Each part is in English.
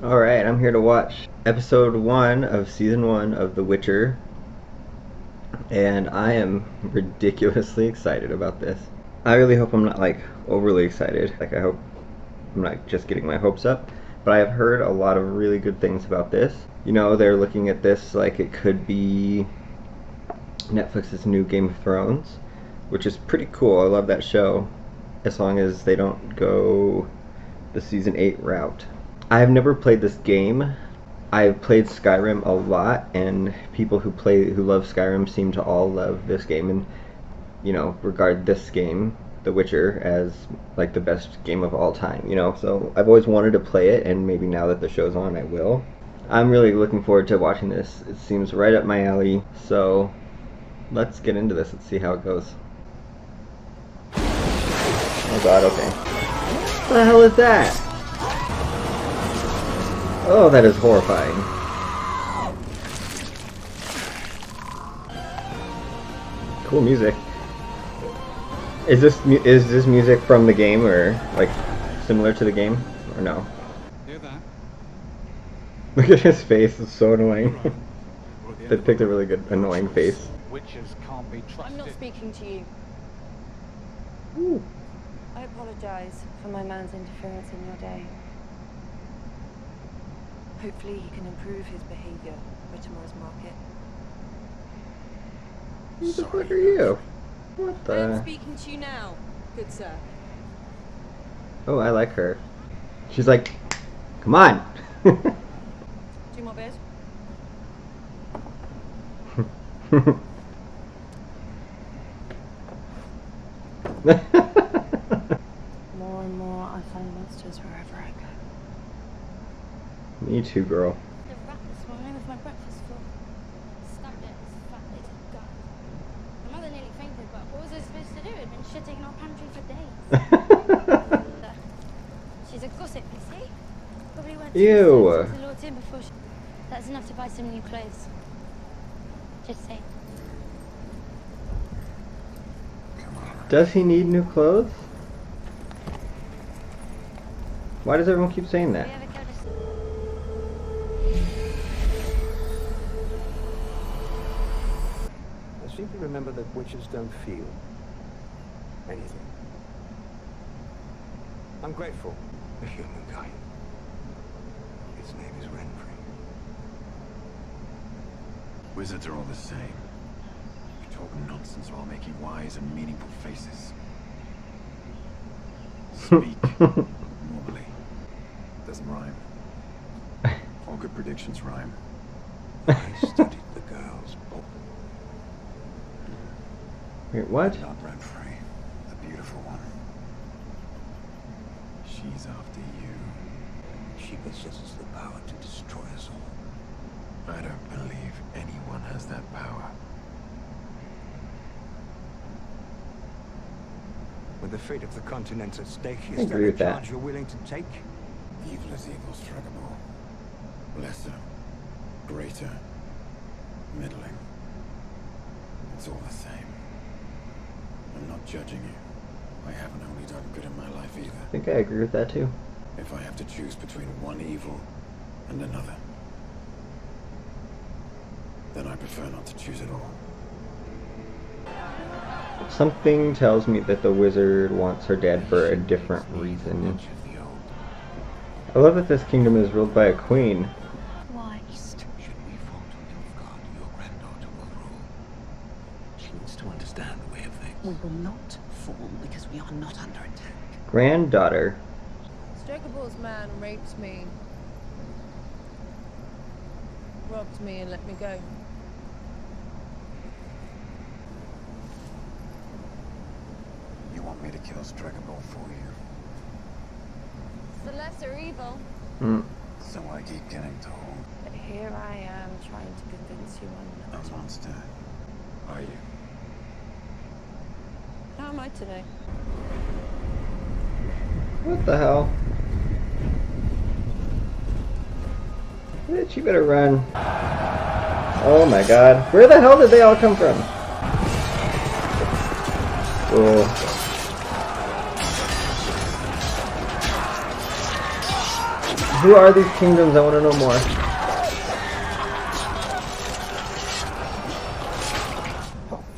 Alright, I'm here to watch episode 1 of season 1 of The Witcher, and I am ridiculously excited about this. I really hope I'm not like overly excited. Like, I hope I'm not just getting my hopes up, but I have heard a lot of really good things about this. You know, they're looking at this like it could be Netflix's new Game of Thrones, which is pretty cool. I love that show, as long as they don't go the season 8 route. I have never played this game. I've played Skyrim a lot, and people who love Skyrim seem to all love this game, and you know, regard this game, The Witcher, as like the best game of all time. You know, so I've always wanted to play it, and maybe now that the show's on, I will. I'm really looking forward to watching this. It seems right up my alley. So let's get into this. Let's see how it goes. Oh God, okay. What the hell is that? Oh, that is horrifying. Cool music. Is this music from the game, or like similar to the game, or no? Hear that? Look at his face; it's so annoying. They picked a really good annoying face. Witches can't be trusted. I'm not speaking to you. Ooh. I apologize for my man's interference in your day. Hopefully he can improve his behavior by tomorrow's market. Who the fuck are you? What I am the? speaking to you now, good sir. Oh, I like her. She's like, come on. 2 more beers? More and more I find monsters wherever I go. Me too, girl. The rat this morning with my breakfast full. Stabbed it, this fat little gut. My mother nearly fainted, but what was I supposed to do? I'd been shitting in our pantry for days. She's a gossip, you see? Probably went to Ew. the Lord's Inn before she... That's enough to buy some new clothes. Just saying. Does he need new clothes? Why does everyone keep saying that? We ever go to... I seem to remember that witches don't feel anything. I'm grateful for humankind. Its name is Renfrey. Wizards are all the same. You talk nonsense while making wise and meaningful faces. Speak normally. Doesn't rhyme. All good predictions rhyme. I studied the girl's book. Wait, what? Not Renfrey, the beautiful one. She's after you. She possesses the power to destroy us all. I don't believe anyone has that power. With the fate of the continent at stake, I is agree there a with that. charge you're willing to take? Evil is evil, Struggle. Lesser, greater, middling. It's all the same. I'm not judging you. I haven't only done good in my life either. I think I agree with that too. If I have to choose between one evil and another, then I prefer not to choose at all. Something tells me that the wizard wants her dead for a different reason. I love that this kingdom is ruled by a queen. Why? Should we fall to Nilfgaard, your granddaughter will rule. She needs to understand the way of things. We will not fall because we are not under attack. Granddaughter. Stregobor's man raped me. Robbed me and let me go. You want me to kill Stregobor for you? It's the lesser evil. Mm. So I keep getting told. But here I am trying to convince you I'm A not. monster. Are you? How am I today? What the hell? Bitch, you better run. Oh my god. Where the hell did they all come from? Oh. Who are these kingdoms? I want to know more.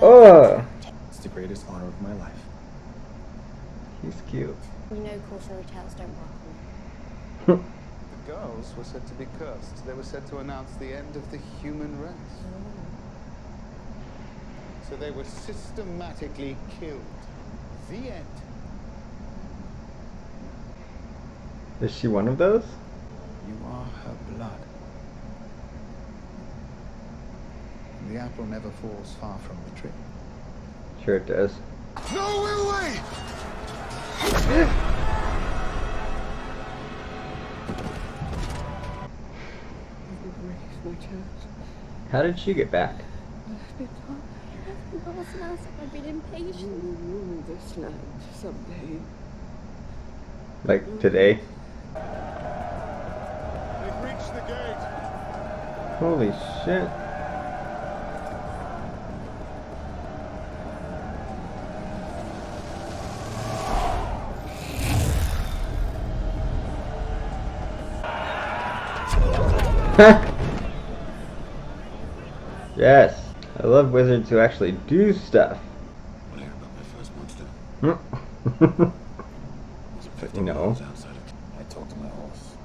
Oh, It's the greatest honor of my life. he's cute. You know cautionary tales don't work on The girls were said to be cursed. They were said to announce the end of the human race. So they were systematically killed. The end. Is she one of those? You are her blood. And the apple never falls far from the tree. Sure it does. No, we'll wait! How did she get back? Last night I've been impatient. This land someday. Like today? They've reached the gate. Holy shit. Yes, I love wizards who actually do stuff. What I heard about my first monster? Wasn't 50 No. miles outside of... I talked to my horse.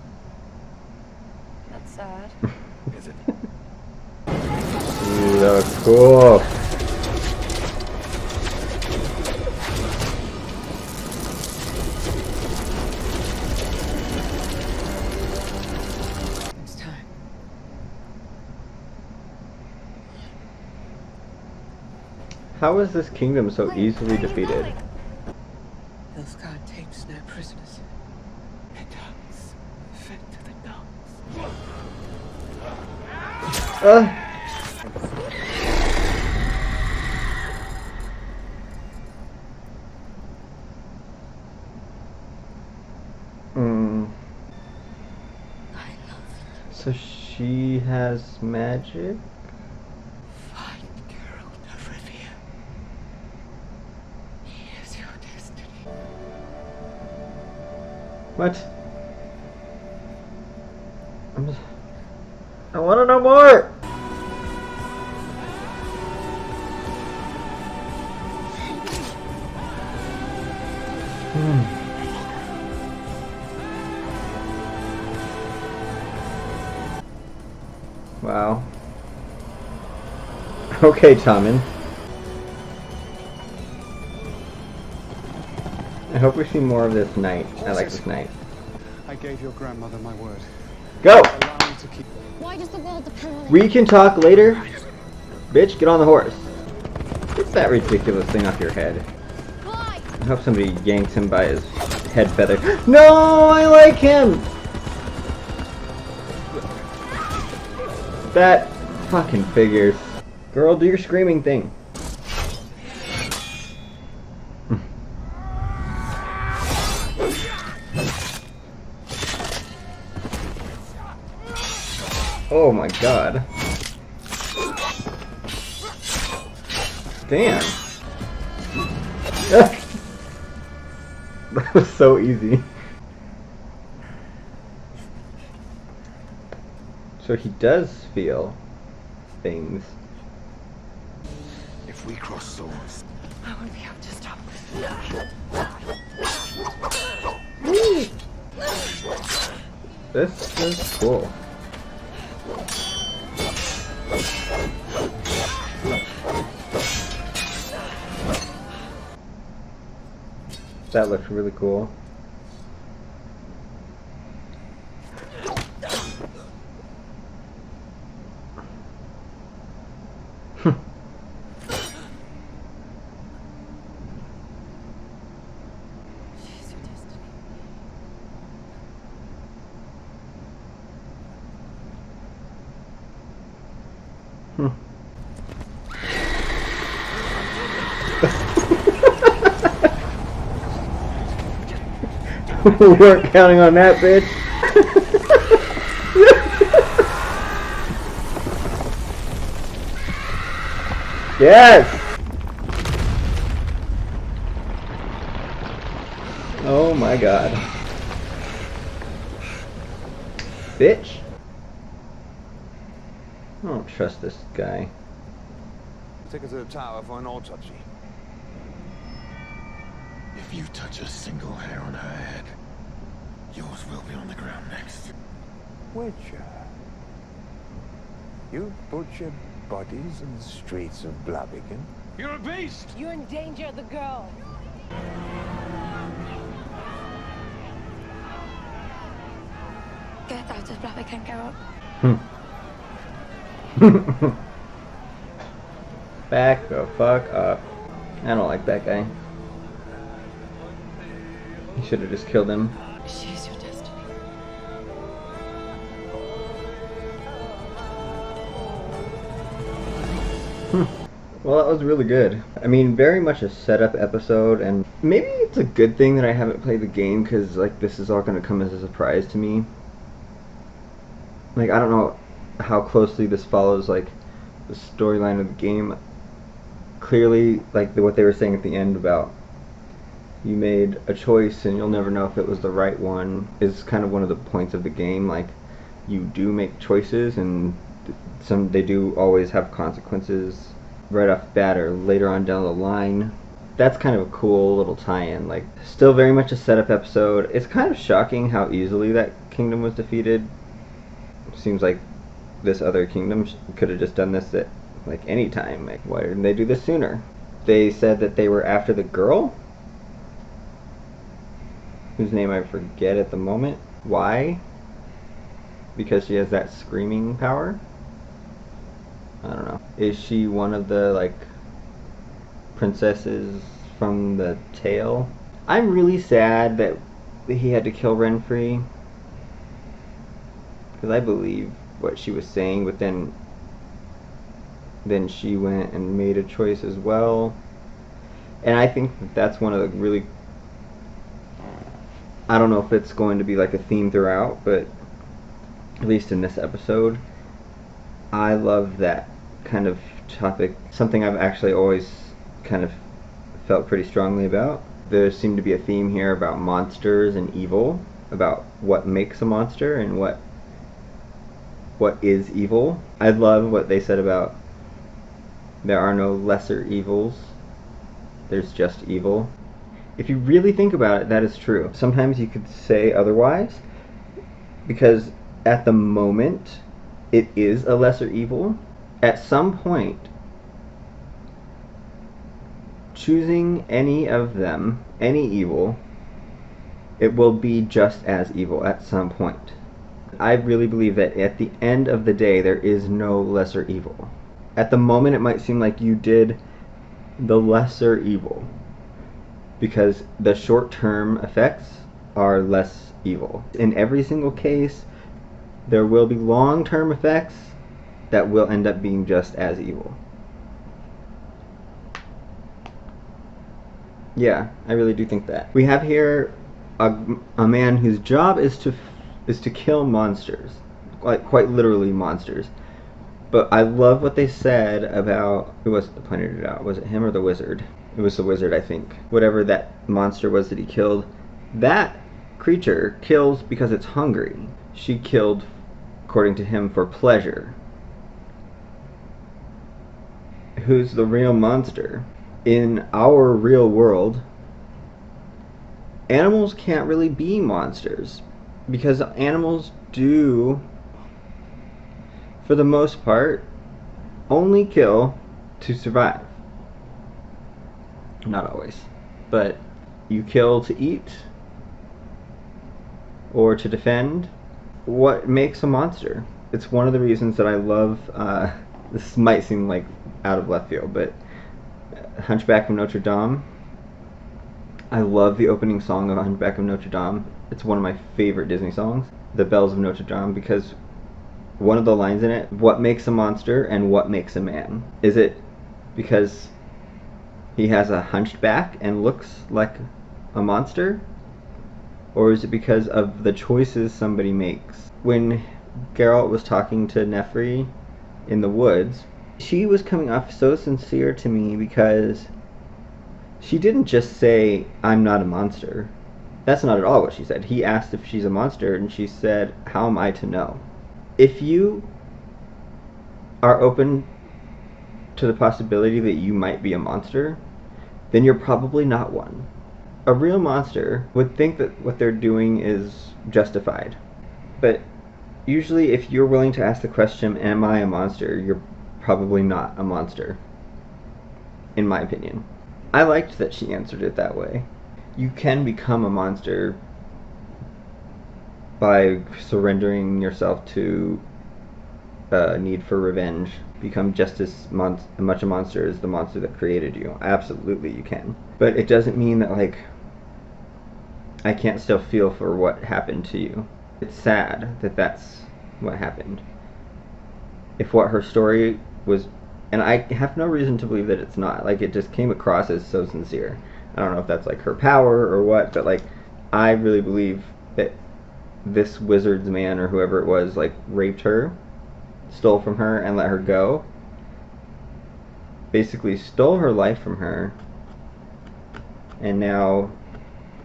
That's sad. Is it? Ooh, that was cool. It's time. How is this kingdom so easily defeated? Hillsguard takes no prisoners. It dogs fed to the dogs. Hmm. I love So she has magic? Find Geralt of Rivia. He is your destiny. What? I want to know more! Wow. Okay, Tommen. I hope we see more of this knight. I like this knight. I gave your grandmother my word. Go! Allow me to keep... Why does the world depend on it? We can talk later. Bitch, get on the horse. Get that ridiculous thing off your head. Why? I hope somebody yanks him by his head feather. No, I like him! That fucking figures. Girl, do your screaming thing. Oh my god. Damn. That was so easy. So he does feel things. If we cross swords, I won't be able to stop. This is cool. That looks really cool. She's your destiny. We weren't counting on that, bitch. Yes! Oh my god. bitch. I don't trust this guy. Take her to the tower for an autopsy. If you touch a single hair on her head, yours will be on the ground next. Witcher. You butcher bodies in the streets of Blaviken? You're a beast! You endanger the girl. Get out of Blaviken, Geralt. Back the fuck up. I don't like that guy. You should have just killed him. She is your destiny. Well, that was really good. I mean, very much a setup episode, and maybe it's a good thing that I haven't played the game, because, like, this is all going to come as a surprise to me. Like, I don't know how closely this follows, like, the storyline of the game. Clearly, like, what they were saying at the end about you made a choice and you'll never know if it was the right one is kind of one of the points of the game. Like, you do make choices, and they do always have consequences right off the bat or later on down the line. That's kind of a cool little tie-in. Like, still very much a setup episode. It's kind of shocking how easily that kingdom was defeated. Seems like this other kingdom could have just done this at, like, any time. Like, why didn't they do this sooner? They said that they were after the girl, whose name I forget at the moment. Why? Because she has that screaming power? I don't know. Is she one of the, like, princesses from the tale? I'm really sad that he had to kill Renfrey, because I believe what she was saying, but then she went and made a choice as well. And I think that's one of the really, I don't know if it's going to be like a theme throughout, but at least in this episode, I love that kind of topic. Something I've actually always kind of felt pretty strongly about. There seemed to be a theme here about monsters and evil, about what makes a monster and what is evil. I love what they said about there are no lesser evils, there's just evil. If you really think about it, that is true. Sometimes you could say otherwise, because at the moment it is a lesser evil. At some point, choosing any of them, any evil, it will be just as evil at some point. I really believe that at the end of the day, there is no lesser evil. At the moment, it might seem like you did the lesser evil, because the short-term effects are less evil. In every single case, there will be long-term effects that will end up being just as evil. Yeah, I really do think that. We have here a man whose job is to kill monsters, like quite literally monsters. But I love what they said about, who was it that pointed it out? Was it him or the wizard? It was the wizard, I think. Whatever that monster was that he killed, that creature kills because it's hungry. She killed, according to him, for pleasure. Who's the real monster? In our real world, animals can't really be monsters, because animals do, for the most part, only kill to survive. Not always, but you kill to eat or to defend. What makes a monster? It's one of the reasons that I love, this might seem like out of left field, but Hunchback of Notre Dame. I love the opening song of Hunchback of Notre Dame. It's one of my favorite Disney songs, The Bells of Notre Dame, because one of the lines in it, what makes a monster and what makes a man? Is it because he has a hunched back and looks like a monster? Or is it because of the choices somebody makes? When Geralt was talking to Nefri in the woods, she was coming off so sincere to me, because she didn't just say, I'm not a monster. That's not at all what she said. He asked if she's a monster, and she said, "How am I to know?" If you are open to the possibility that you might be a monster, then you're probably not one. A real monster would think that what they're doing is justified. But usually if you're willing to ask the question, am I a monster, you're probably not a monster, in my opinion. I liked that she answered it that way. You can become a monster by surrendering yourself to a need for revenge. Become just as much a monster as the monster that created you. Absolutely you can. But it doesn't mean that, like, I can't still feel for what happened to you. It's sad that that's what happened. If what her story was, and I have no reason to believe that it's not, like, it just came across as so sincere. I don't know if that's like her power or what, but like, I really believe that this wizard's man or whoever it was, like, raped her, stole from her, and let her go. Basically stole her life from her, and now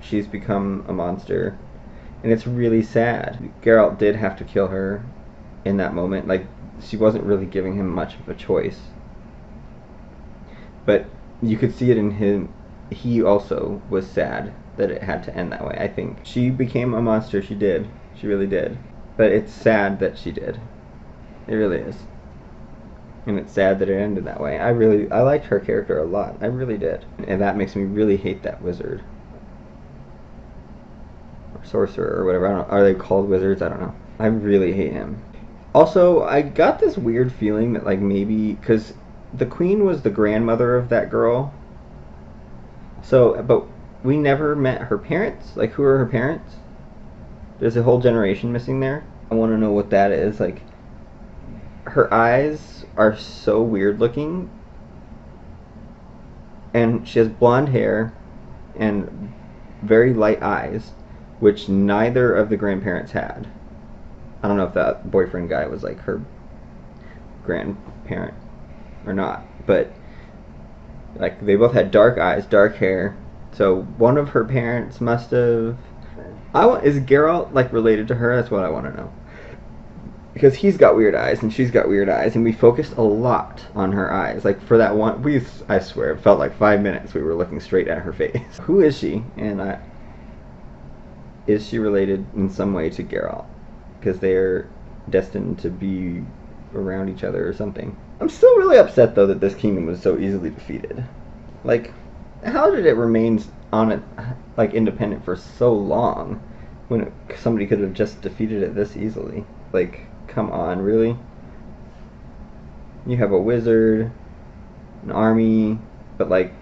she's become a monster. And it's really sad. Geralt did have to kill her in that moment. Like, she wasn't really giving him much of a choice. But you could see it in him. He also was sad that it had to end that way, I think. She became a monster, she did. She really did. But it's sad that she did. It really is. And it's sad that it ended that way. I liked her character a lot. I really did. And that makes me really hate that wizard. Or sorcerer or whatever. I don't know. Are they called wizards? I don't know. I really hate him. Also, I got this weird feeling that, like, maybe, because the queen was the grandmother of that girl. So, but we never met her parents. Like, who are her parents? There's a whole generation missing there. I want to know what that is. Like, her eyes are so weird looking. And she has blonde hair and very light eyes, which neither of the grandparents had. I don't know if that boyfriend guy was like her grandparent or not, but like, they both had dark eyes, dark hair. So one of her parents must have. Is Geralt, like, related to her? That's what I want to know. Because he's got weird eyes and she's got weird eyes, and we focused a lot on her eyes. Like, for that one, I swear, it felt like 5 minutes we were looking straight at her face. Who is she? And is she related in some way to Geralt? Because they're destined to be around each other or something. I'm still really upset, though, that this kingdom was so easily defeated. Like, how did it remain on it, like, independent for so long when somebody could have just defeated it this easily? Like, come on, really? You have a wizard, an army, but, like,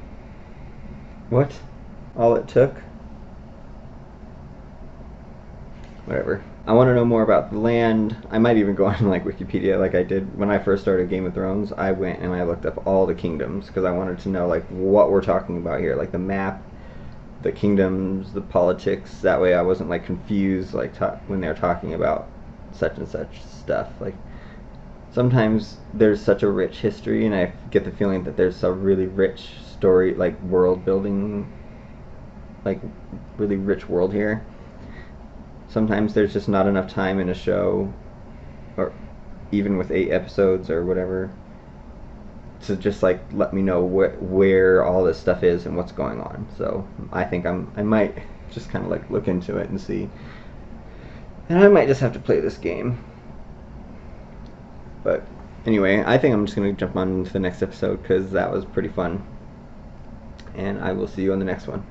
what? All it took? Whatever. I want to know more about the land. I might even go on, like, Wikipedia, like I did when I first started Game of Thrones. I went and I looked up all the kingdoms because I wanted to know, like, what we're talking about here, like the map, the kingdoms, the politics. That way I wasn't, like, confused, like, when they're talking about such and such stuff. Like, sometimes there's such a rich history, and I get the feeling that there's a really rich story, like, world building, like, really rich world here. Sometimes there's just not enough time in a show, or even with 8 episodes or whatever, to just, like, let me know where all this stuff is and what's going on. So I think I might just kind of, like, look into it and see. And I might just have to play this game. But anyway, I think I'm just going to jump on to the next episode because that was pretty fun. And I will see you on the next one.